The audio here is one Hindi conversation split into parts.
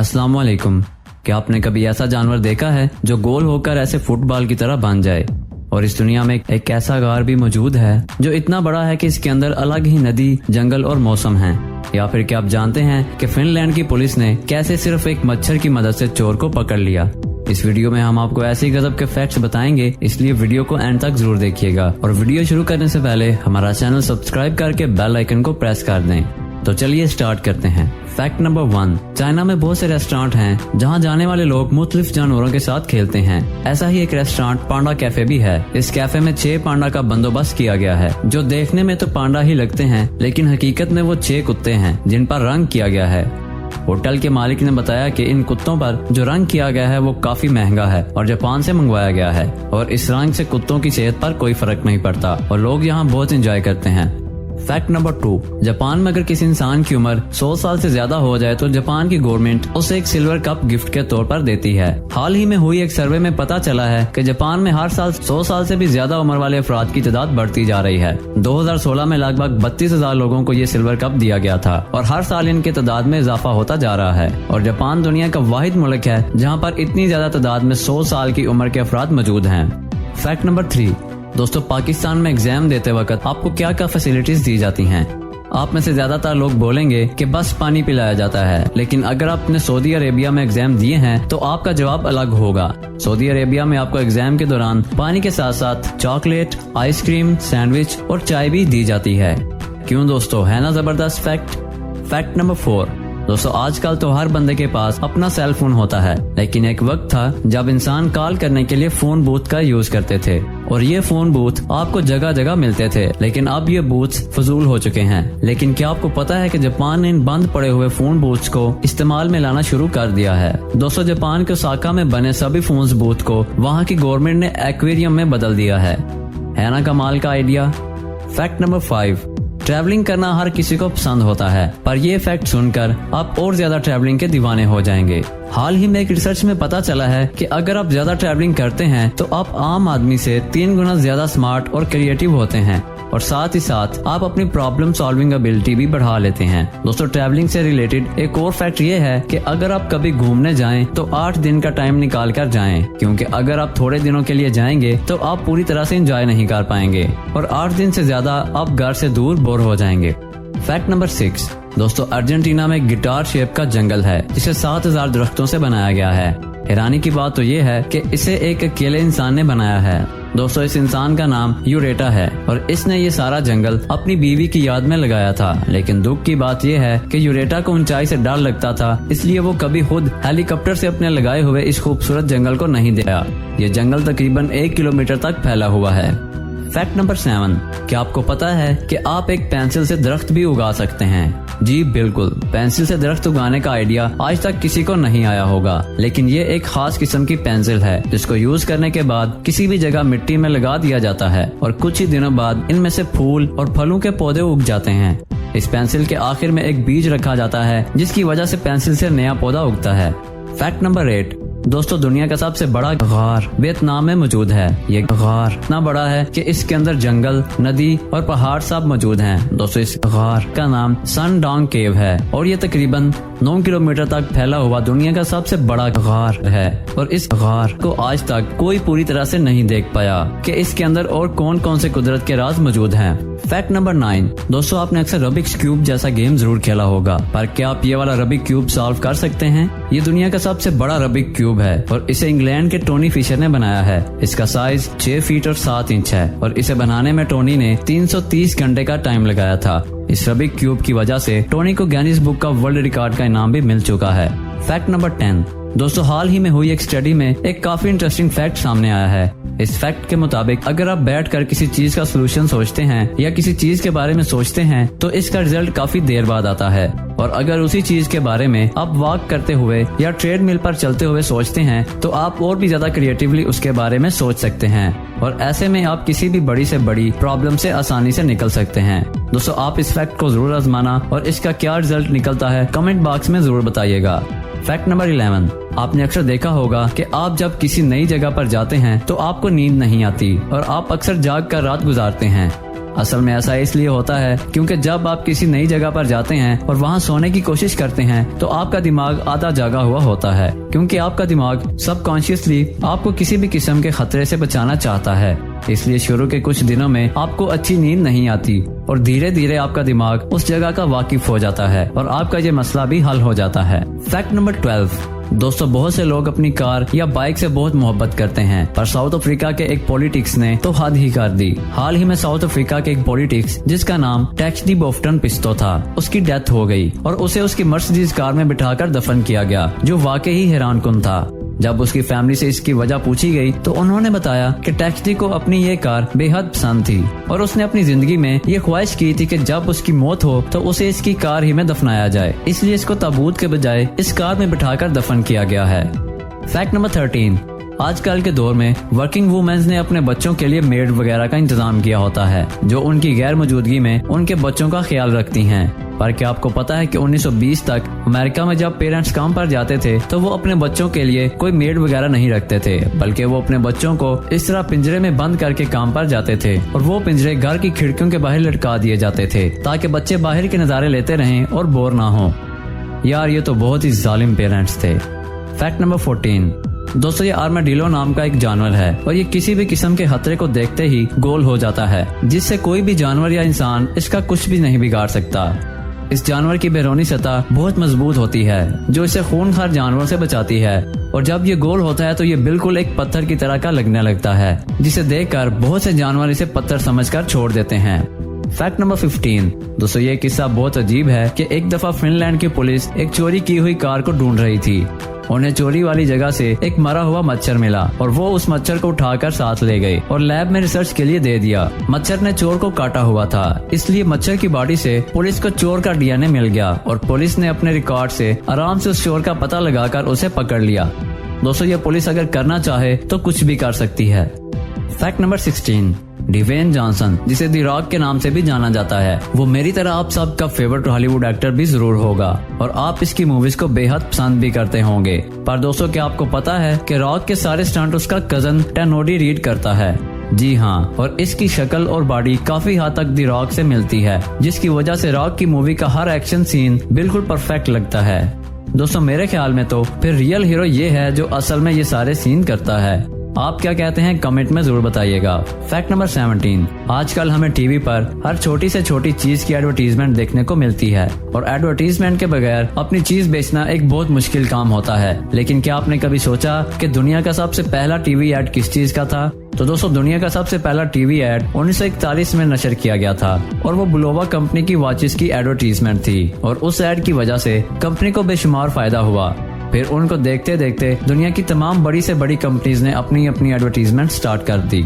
अस्सलाम वालेकुम। क्या आपने कभी ऐसा जानवर देखा है जो गोल होकर ऐसे फुटबॉल की तरह बन जाए? और इस दुनिया में एक ऐसा गार भी मौजूद है जो इतना बड़ा है कि इसके अंदर अलग ही नदी, जंगल और मौसम हैं। या फिर क्या आप जानते हैं कि फिनलैंड की पुलिस ने कैसे सिर्फ एक मच्छर की मदद से चोर को पकड़ लिया? इस वीडियो में हम आपको ऐसे ही गजब के फैक्ट्स बताएंगे, इसलिए वीडियो को एंड तक जरूर देखिएगा। और वीडियो शुरू करने से पहले हमारा चैनल सब्सक्राइब करके बेल आइकन को प्रेस कर दें। तो चलिए स्टार्ट करते हैं। फैक्ट नंबर 1, चाइना में बहुत से रेस्टोरेंट हैं जहां जाने वाले लोग मुख्तलिफ जानवरों के साथ खेलते हैं। ऐसा ही एक रेस्टोरेंट पांडा कैफे भी है। इस कैफे में 6 पांडा का बंदोबस्त किया गया है, जो देखने में तो पांडा ही लगते हैं, लेकिन हकीकत में वो 6 कुत्ते हैं जिन पर रंग किया गया है। होटल के मालिक ने बताया कि इन कुत्तों पर जो रंग किया गया है वो काफी महंगा है और जापान से मंगवाया गया है, और इस रंग से कुत्तों की सेहत पर कोई फर्क नहीं पड़ता और लोग यहाँ बहुत एंजॉय करते हैं। फैक्ट नंबर 2, जापान में अगर किसी इंसान की उम्र 100 साल से ज्यादा हो जाए तो जापान की गवर्नमेंट उसे एक सिल्वर कप गिफ्ट के तौर पर देती है। हाल ही में हुई एक सर्वे में पता चला है कि जापान में हर साल 100 साल से भी ज्यादा उम्र वाले अफराद की तादाद बढ़ती जा रही है। 2016 में लगभग 32,000 लोगों को ये सिल्वर कप दिया गया था और हर साल इनकी तादाद में इजाफा होता जा रहा है। और जापान दुनिया का वाहिद मुल्क है जहाँ पर इतनी ज्यादा तादाद में 100 साल की उम्र के अफराद मौजूद हैं। फैक्ट नंबर 3, दोस्तों पाकिस्तान में एग्जाम देते वक्त आपको क्या क्या फैसिलिटीज दी जाती हैं? आप में से ज्यादातर लोग बोलेंगे कि बस पानी पिलाया जाता है, लेकिन अगर आपने सऊदी अरेबिया में एग्जाम दिए हैं तो आपका जवाब अलग होगा। सऊदी अरेबिया में आपको एग्जाम के दौरान पानी के साथ साथ चॉकलेट, आइसक्रीम, सैंडविच और चाय भी दी जाती है। क्यों दोस्तों, है ना जबरदस्त फैक्ट? फैक्ट नंबर 4, दोस्तों आजकल तो हर बंदे के पास अपना सेल फोन होता है, लेकिन एक वक्त था जब इंसान कॉल करने के लिए फोन बूथ का यूज करते थे और ये फोन बूथ आपको जगह जगह मिलते थे, लेकिन अब ये बूथ्स फजूल हो चुके हैं। लेकिन क्या आपको पता है कि जापान ने इन बंद पड़े हुए फोन बूथ्स को इस्तेमाल में लाना शुरू कर दिया है? दोस्तों जापान के ओसाका में बने सभी फोन बूथ को वहाँ की गवर्नमेंट ने एक्वेरियम में बदल दिया है ना कमाल का आइडिया? फैक्ट नंबर 5, ट्रैवलिंग करना हर किसी को पसंद होता है, पर ये फैक्ट सुनकर आप और ज्यादा ट्रैवलिंग के दीवाने हो जाएंगे। हाल ही में एक रिसर्च में पता चला है कि अगर आप ज्यादा ट्रैवलिंग करते हैं तो आप आम आदमी से 3 गुना ज्यादा स्मार्ट और क्रिएटिव होते हैं, और साथ ही साथ आप अपनी प्रॉब्लम सॉल्विंग एबिलिटी भी बढ़ा लेते हैं। दोस्तों ट्रैवलिंग से रिलेटेड एक और फैक्ट ये है कि अगर आप कभी घूमने जाएं तो 8 दिन का टाइम निकाल कर जाएं, क्योंकि अगर आप थोड़े दिनों के लिए जाएंगे तो आप पूरी तरह से एंजॉय नहीं कर पाएंगे और 8 दिन से ज्यादा आप घर से दूर बोर हो जाएंगे। फैक्ट नंबर 6, दोस्तों अर्जेंटीना में गिटार शेप का जंगल है जिसे 7000 दरख्तों से बनाया गया है। हैरानी की बात तो ये है कि इसे एक अकेले इंसान ने बनाया है। दोस्तों इस इंसान का नाम यूरेटा है और इसने ये सारा जंगल अपनी बीवी की याद में लगाया था। लेकिन दुख की बात यह है कि यूरेटा को ऊंचाई से डर लगता था, इसलिए वो कभी खुद हेलीकॉप्टर से अपने लगाए हुए इस खूबसूरत जंगल को नहीं देखा। ये जंगल तकरीबन 1 किलोमीटर तक फैला हुआ है। फैक्ट नंबर 7, क्या आपको पता है कि आप एक पेंसिल से दरख्त भी उगा सकते हैं? जी बिल्कुल, पेंसिल से दरख्त उगाने का आइडिया आज तक किसी को नहीं आया होगा, लेकिन ये एक खास किस्म की पेंसिल है जिसको यूज करने के बाद किसी भी जगह मिट्टी में लगा दिया जाता है और कुछ ही दिनों बाद इनमें से फूल और फलों के पौधे उग जाते हैं। इस पेंसिल के आखिर में एक बीज रखा जाता है जिसकी वजह से पेंसिल से नया पौधा उगता है। फैक्ट नंबर 8, दोस्तों दुनिया का सबसे बड़ा गार वियतनाम में मौजूद है। ये गार इतना बड़ा है कि इसके अंदर जंगल, नदी और पहाड़ सब मौजूद हैं। दोस्तों इस गार का नाम सन डोंग केव है और ये तकरीबन 9 किलोमीटर तक फैला हुआ दुनिया का सबसे बड़ा गार है, और इस गार को आज तक कोई पूरी तरह से नहीं देख पाया कि इसके अंदर और कौन कौन से कुदरत के राज मौजूद हैं। फैक्ट नंबर 9, दोस्तों आपने अक्सर रबिक्स क्यूब जैसा गेम जरूर खेला होगा, पर क्या आप ये वाला रबिक क्यूब सॉल्व कर सकते हैं? ये दुनिया का सबसे बड़ा रबिक क्यूब है और इसे इंग्लैंड के टोनी फिशर ने बनाया है। इसका साइज 6 फीट और 7 इंच है और इसे बनाने में टोनी ने 330 घंटे का टाइम लगाया था। इस रबिक क्यूब की वजह से टोनी को गिनीज बुक का वर्ल्ड रिकॉर्ड का इनाम भी मिल चुका है। फैक्ट नंबर 10, दोस्तों हाल ही में हुई एक स्टडी में एक काफी इंटरेस्टिंग फैक्ट सामने आया है। इस फैक्ट के मुताबिक अगर आप बैठकर किसी चीज का सोल्यूशन सोचते हैं या किसी चीज के बारे में सोचते हैं तो इसका रिजल्ट काफी देर बाद आता है, और अगर उसी चीज के बारे में आप वॉक करते हुए या ट्रेडमिल पर चलते हुए सोचते हैं तो आप और भी ज्यादा क्रिएटिवली उसके बारे में सोच सकते हैं, और ऐसे में आप किसी भी बड़ी से बड़ी प्रॉब्लम से आसानी से निकल सकते हैं। दोस्तों आप इस फैक्ट को जरूर आजमाना और इसका क्या रिजल्ट निकलता है कमेंट बॉक्स में जरूर बताइएगा। फैक्ट नंबर 11, आपने अक्सर देखा होगा कि आप जब किसी नई जगह पर जाते हैं तो आपको नींद नहीं आती और आप अक्सर जाग कर रात गुजारते हैं। असल में ऐसा इसलिए होता है क्योंकि जब आप किसी नई जगह पर जाते हैं और वहाँ सोने की कोशिश करते हैं तो आपका दिमाग आधा जागा हुआ होता है, क्योंकि आपका दिमाग सबकॉन्शियसली आपको किसी भी किस्म के खतरे से बचाना चाहता है। इसलिए शुरू के कुछ दिनों में आपको अच्छी नींद नहीं आती और धीरे धीरे आपका दिमाग उस जगह का वाकिफ हो जाता है और आपका ये मसला भी हल हो जाता है। Fact number 12। दोस्तों, बहुत से लोग अपनी कार या बाइक से बहुत मोहब्बत करते हैं, पर साउथ अफ्रीका के एक पॉलिटिक्स ने तो हद ही कर दी। हाल ही में साउथ अफ्रीका के एक पॉलिटिक्स जिसका नाम टैक्सडी बोफ्टन पिस्टो था, उसकी डेथ हो गई और उसे उसकी मर्सिडीज कार में बिठाकर दफन किया गया, जो वाकई ही हैरानकुन था। जब उसकी फैमिली से इसकी वजह पूछी गई तो उन्होंने बताया कि टैक्सडी को अपनी ये कार बेहद पसंद थी और उसने अपनी जिंदगी में ये ख्वाहिश की थी कि जब उसकी मौत हो तो उसे इसकी कार ही में दफनाया जाए, इसलिए इसको ताबूत के बजाय इस कार में बिठाकर दफन किया गया है। Fact number 13। आजकल के दौर में वर्किंग वुमेन्स ने अपने बच्चों के लिए मेड वगैरह का इंतजाम किया होता है, जो उनकी गैर मौजूदगी में उनके बच्चों का ख्याल रखती हैं। पर क्या आपको पता है कि 1920 तक अमेरिका में जब पेरेंट्स काम पर जाते थे तो वो अपने बच्चों के लिए कोई मेड वगैरह नहीं रखते थे, बल्कि वो अपने बच्चों को इस तरह पिंजरे में बंद करके काम पर जाते थे और वो पिंजरे घर की खिड़कियों के बाहर लटका दिए जाते थे ताकि बच्चे बाहर के नजारे लेते रहें और बोर ना हो। यार, ये तो बहुत ही जालिम पेरेंट्स थे। Fact number 14। दोस्तों, ये आर्माडिलो नाम का एक जानवर है और ये किसी भी किस्म के खतरे को देखते ही गोल हो जाता है, जिससे कोई भी जानवर या इंसान इसका कुछ भी नहीं बिगाड़ सकता। इस जानवर की बैरूनी सतह बहुत मजबूत होती है, जो इसे खूनखार जानवरों से बचाती है, और जब ये गोल होता है तो ये बिल्कुल एक पत्थर की तरह का लगने लगता है, जिसे देखकर बहुत से जानवर इसे पत्थर समझकर छोड़ देते हैं। Fact number 15। दोस्तों, ये किस्सा बहुत अजीब है कि एक दफा फिनलैंड की पुलिस एक चोरी की हुई कार को ढूंढ रही थी। उन्हें चोरी वाली जगह से एक मरा हुआ मच्छर मिला और वो उस मच्छर को उठाकर साथ ले गए और लैब में रिसर्च के लिए दे दिया। मच्छर ने चोर को काटा हुआ था, इसलिए मच्छर की बॉडी से पुलिस को चोर का डीएनए मिल गया और पुलिस ने अपने रिकॉर्ड से आराम से उस चोर का पता लगाकर उसे पकड़ लिया। दोस्तों, ये पुलिस अगर करना चाहे तो कुछ भी कर सकती है। Fact number 16। डिवेन जॉनसन, जिसे द रॉक के नाम से भी जाना जाता है, वो मेरी तरह आप सबका फेवरेट हॉलीवुड एक्टर भी जरूर होगा और आप इसकी मूवीज को बेहद पसंद भी करते होंगे। पर दोस्तों, क्या आपको पता है कि रॉक के सारे स्टंट उसका कजन टेनोडी रीड करता है? जी हाँ, और इसकी शक्ल और बॉडी काफी हद तक द रॉक से मिलती है, जिसकी वजह से रॉक की मूवी का हर एक्शन सीन बिल्कुल परफेक्ट लगता है। दोस्तों, मेरे ख्याल में तो फिर रियल हीरो ये है जो असल में ये सारे सीन करता है। आप क्या कहते हैं कमेंट में जरूर बताइएगा। Fact number 17। आजकल हमें टीवी पर हर छोटी से छोटी चीज की एडवर्टीजमेंट देखने को मिलती है और एडवर्टीजमेंट के बगैर अपनी चीज बेचना एक बहुत मुश्किल काम होता है। लेकिन क्या आपने कभी सोचा कि दुनिया का सबसे पहला टीवी एड किस चीज का था? तो दोस्तों, दुनिया का सबसे पहला टीवी एड 1941 में नशर किया गया था और वो बुलोवा कंपनी की वॉचेस की एडवर्टीजमेंट थी और उस एड की वजह से कंपनी को बेशुमार फायदा हुआ। फिर उनको देखते देखते दुनिया की तमाम बड़ी से बड़ी कंपनीज ने अपनी अपनी एडवर्टीजमेंट स्टार्ट कर दी।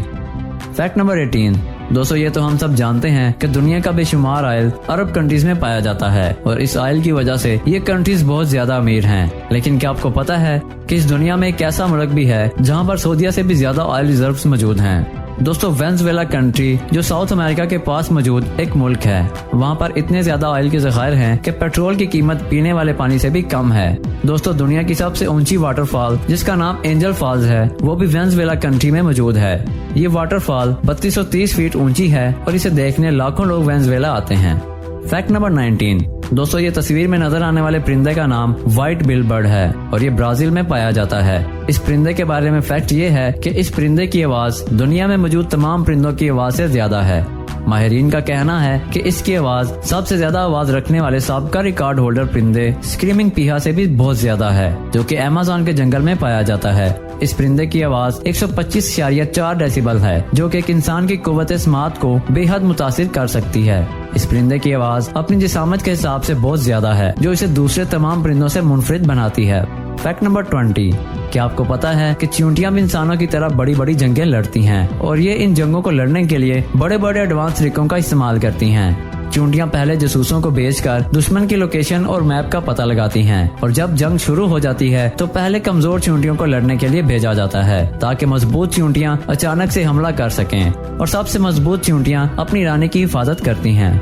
Fact number 18। दोस्तों, ये तो हम सब जानते हैं कि दुनिया का बेशुमार ऑयल अरब कंट्रीज में पाया जाता है और इस ऑयल की वजह से ये कंट्रीज बहुत ज्यादा अमीर हैं। लेकिन क्या आपको पता है कि इस दुनिया में एक ऐसा मुल्क भी है जहाँ पर सऊदीया से भी ज्यादा ऑयल रिजर्व्स मौजूद हैं? दोस्तों, वेनेजुएला कंट्री जो साउथ अमेरिका के पास मौजूद एक मुल्क है, वहाँ पर इतने ज्यादा ऑयल के ज़खायर हैं कि पेट्रोल की कीमत पीने वाले पानी से भी कम है। दोस्तों, दुनिया की सबसे ऊंची वाटरफॉल जिसका नाम एंजल फॉल्स है, वो भी वेनेजुएला कंट्री में मौजूद है। ये वाटरफॉल 3230 फीट ऊंची है और इसे देखने लाखों लोग वेनेजुएला आते हैं। Fact number 19। दोस्तों, ये तस्वीर में नजर आने वाले परिंदे का नाम व्हाइट बिल बर्ड है और ये ब्राजील में पाया जाता है। इस परिंदे के बारे में फैक्ट ये है कि इस परिंदे की आवाज दुनिया में मौजूद तमाम परिंदों की आवाज से ज्यादा है। माहिरीन का कहना है कि इसकी आवाज सबसे ज्यादा आवाज रखने वाले साबका रिकॉर्ड होल्डर परिंदे स्क्रीमिंग पीहा से भी बहुत ज्यादा है, जो कि अमेज़न के जंगल में पाया जाता है। इस परिंदे की आवाज 125.4 डेसिबल है, जो कि एक इंसान की कुव्वत समात को बेहद मुतासिर कर सकती है। इस परिंदे की आवाज अपनी जिसामत के हिसाब से बहुत ज्यादा है, जो इसे दूसरे तमाम परिंदों से मुनफरिद बनाती है। Fact number 20। क्या आपको पता है कि चींटियां भी इंसानों की तरह बड़ी बड़ी जंगें लड़ती हैं और ये इन जंगों को लड़ने के लिए बड़े बड़े एडवांस तरीकों का इस्तेमाल करती हैं। चींटियां पहले जासूसों को भेजकर दुश्मन की लोकेशन और मैप का पता लगाती हैं और जब जंग शुरू हो जाती है तो पहले कमजोर चींटियों को लड़ने के लिए भेजा जाता है ताकि मजबूत चींटियां अचानक से हमला कर सकें और सबसे मजबूत चींटियां अपनी रानी की हिफाजत करती हैं।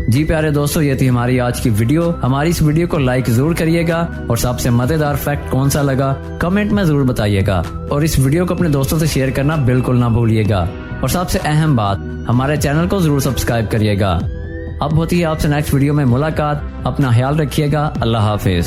जी प्यारे दोस्तों, ये थी हमारी आज की वीडियो। हमारी इस वीडियो को लाइक जरूर करिएगा और सबसे मजेदार फैक्ट कौन सा लगा कमेंट में जरूर बताइएगा और इस वीडियो को अपने दोस्तों से शेयर करना बिल्कुल ना भूलिएगा। और सबसे अहम बात, हमारे चैनल को जरूर सब्सक्राइब करिएगा। अब होती है आपसे नेक्स्ट वीडियो में मुलाकात। अपना ख्याल रखिएगा। अल्लाह हाफिज।